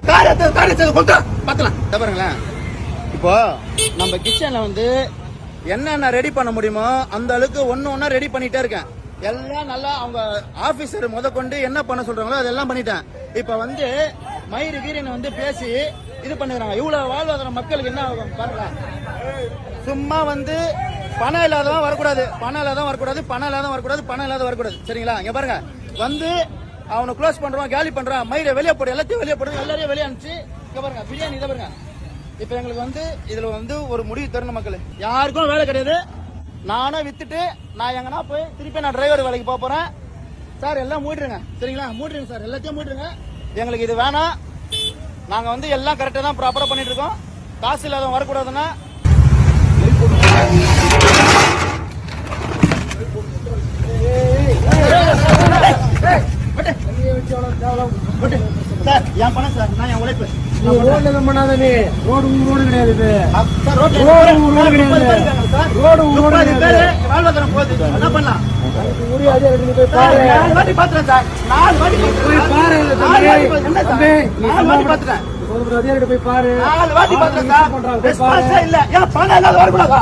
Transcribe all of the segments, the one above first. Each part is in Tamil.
காரியத்தை கொண்டு பாத்துலாம் பாருங்களேன். இப்போ நம்ம கிச்சன்ல வந்து என்னென்ன ரெடி பண்ண முடியுமோ அந்த அளவுக்கு ஒன்னா ரெடி பண்ணிட்டே இருக்கேன். எல்லாம் நல்லா அவங்க ஆபீசர் கொண்டு என்ன பண்ண சொல்றாங்களோ அதெல்லாம் பண்ணிட்டேன். இப்ப வந்து மயிறு கீரனை வந்து பேசி இது பண்ணுறாங்க. இவ்வளவு வாழ்வாதார மக்களுக்கு என்ன ஆகும் பாருங்க. சும்மா வந்து பணம் இல்லாதவன் வரக்கூடாது, பணம் இல்லாதவன் வரக்கூடாது, பணம் இல்லாதவன் வரக்கூடாது, பணம் இல்லாத வரக்கூடாது. சரிங்களா? இங்க பாருங்க, வந்து அவனை க்ளோஸ் பண்றான், காலி பண்றான், மயிரை வெளியே போடு, எல்லாத்தையும் வெளியே போடு, எல்லாரையும் வெளியே அனுப்பிச்சு இங்க பாருங்க பிரியாணி. இதை பாருங்க, இப்ப எங்களுக்கு வந்து இதுல வந்து ஒரு முடிவு தரணும். மக்கள் யாருக்கும் வேலை கிடையாது. நானும் வித்துட்டு நான் எங்கன்னா போய் திருப்பி நான் டிரைவர் வேலைக்கு போறேன். சார் எல்லாம் மூடிடுங்க. சரிங்களா? மூடிடுங்க சார், எல்லாத்தையும் மூடிடுங்க. எங்களுக்கு இது வேணாம். நாங்க வந்து எல்லாம் கரெக்டா தான் ப்ராப்பரா பண்ணிட்டு இருக்கோம். காசு இல்லாதவங்க வரக்கூடாதுன்னா சார் என் பணம் சார், நான் என் உழைப்பு. பண்ணாத நீ ரோடு கிடையாது. வாழ்வாதாரம் போகுது, என்ன பண்ணலாம்? பாத்துறேன் சார், 4 வாட்டி பாத்துறேன். போய் பாரு, 4 வாட்டி பாத்துறேன் சார். இல்ல ஏன் பணம் இல்லாத வரக்கூடாதா?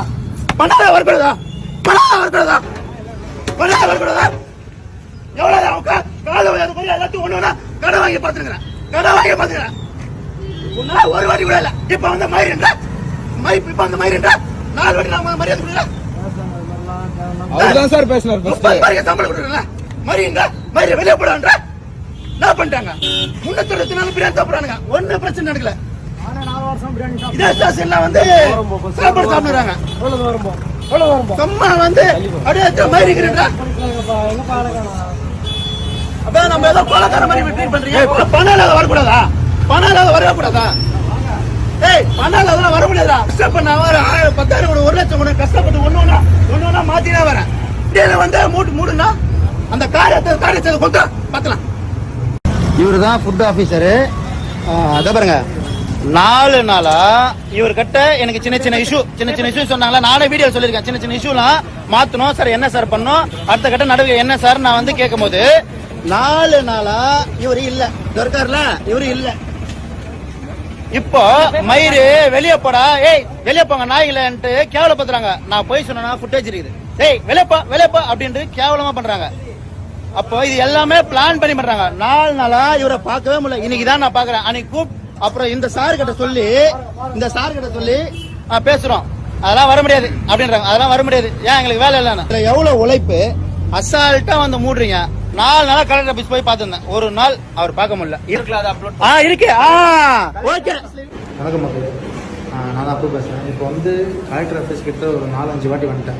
பணம் வரக்கூடாதா? பணம் வரக்கூடாதா? பணம் வரக்கூடாதா? எவ்வளவு எல்லாத்தையும் ஒண்ணு கடை வாங்கி பாத்துருக்கிறேன், கடை வாங்கி பாத்துக்கிறேன். ஒரு வாட்டி கூட இல்ல. இப்ப வந்து மயிரின்ற இப்ப வந்து மயிரின்ற 4 வாட்டி நான் மரியாதை கொடுக்கல. அவர்தான் சார் பேசினார். சம்பளம் கொடுக்கல. மரியுங்க, மயிரை வெளியே போடான்ற என்ன பண்ணிட்டாங்க? 364 பிரியாணி சாப்பிடுறானுங்க. ஒன்னும் பிரச்சனை நடக்கல. இதே ஸ்டேஷன்ல வந்து சாப்பாடு சாப்பிடுறாங்க. சும்மா வந்து அப்படியே மயிரிக்கிறா. அப்ப நம்ம ஏதோ கொலைக்கார மாதிரி ட்ரீட் பண்றீங்க. பணம் இல்லாத வரக்கூடாதா? பணம் இல்லாத வரக்கூடாதா? ஏய், பணம் இல்லாத வர முடியாதா? கஷ்டப்பட்ட 10,000 1 லட்சம் கூட கஷ்டப்பட்டு ஒண்ணு மாத்தினா வரேன். இதுல வந்து மூடுனா அந்த காரியத்தை கொண்டு பாத்துலாம். இவரு தான் ஃபுட் ஆபீசரு. அத பாருங்க, 4 நாளா இவர்கிட்ட எனக்கு சின்ன இஷ்யூ சொன்னாங்களா. நானே வீடியோ சொல்லியிருக்கேன். சின்ன இஷ்யூலாம் மாத்தணும் சார். என்ன சார் பண்ணணும்? அடுத்த கட்ட நடவடிக்கை என்ன சார் நான் வந்து கேட்கும் போது 4 நாளா இவரு இல்ல, இருக்காருல இவரு இல்ல. இப்போ மயிறு வெளியே போடா, ஏய் வெளியே போங்க நாய்களன்ட்டு கேவலப்படுத்துறாங்க. நான் போய் சொன்னா ஃபுட்டேஜ் இருக்குது. ஏய் வெளியப்பா அப்படின்ட்டு கேவலமா பண்றாங்க. அப்போ இது எல்லாமே பிளான் பண்ணி பண்றாங்க. 4 நாளா இவரை பார்க்கவே முடியல. இன்னைக்குதான் நான் பாக்குறேன். அன்னைக்கு அப்புறம் இந்த சார் கிட்ட சொல்லி பேசுறோம். அதெல்லாம் வர முடியாது அப்படின்றாங்க. அதெல்லாம் வர முடியாது. ஏன் எங்களுக்கு வேலை இல்லைன்னா எவ்வளவு உழைப்பு அசால்ட்டா வந்து மூடுறீங்க. 4 நாளா கலெக்டர் ஆபீஸ் போய் பார்த்திருந்தேன். ஒரு நாள் அவர் பார்க்க முடியல. இருக்கு ஓகே. வணக்கம் மக்களே, நான் தான் அப்போ பேசுறேன். இப்போ வந்து கலெக்டர் ஆபீஸ் கிட்ட ஒரு 4-5 வாட்டி வந்துட்டேன்.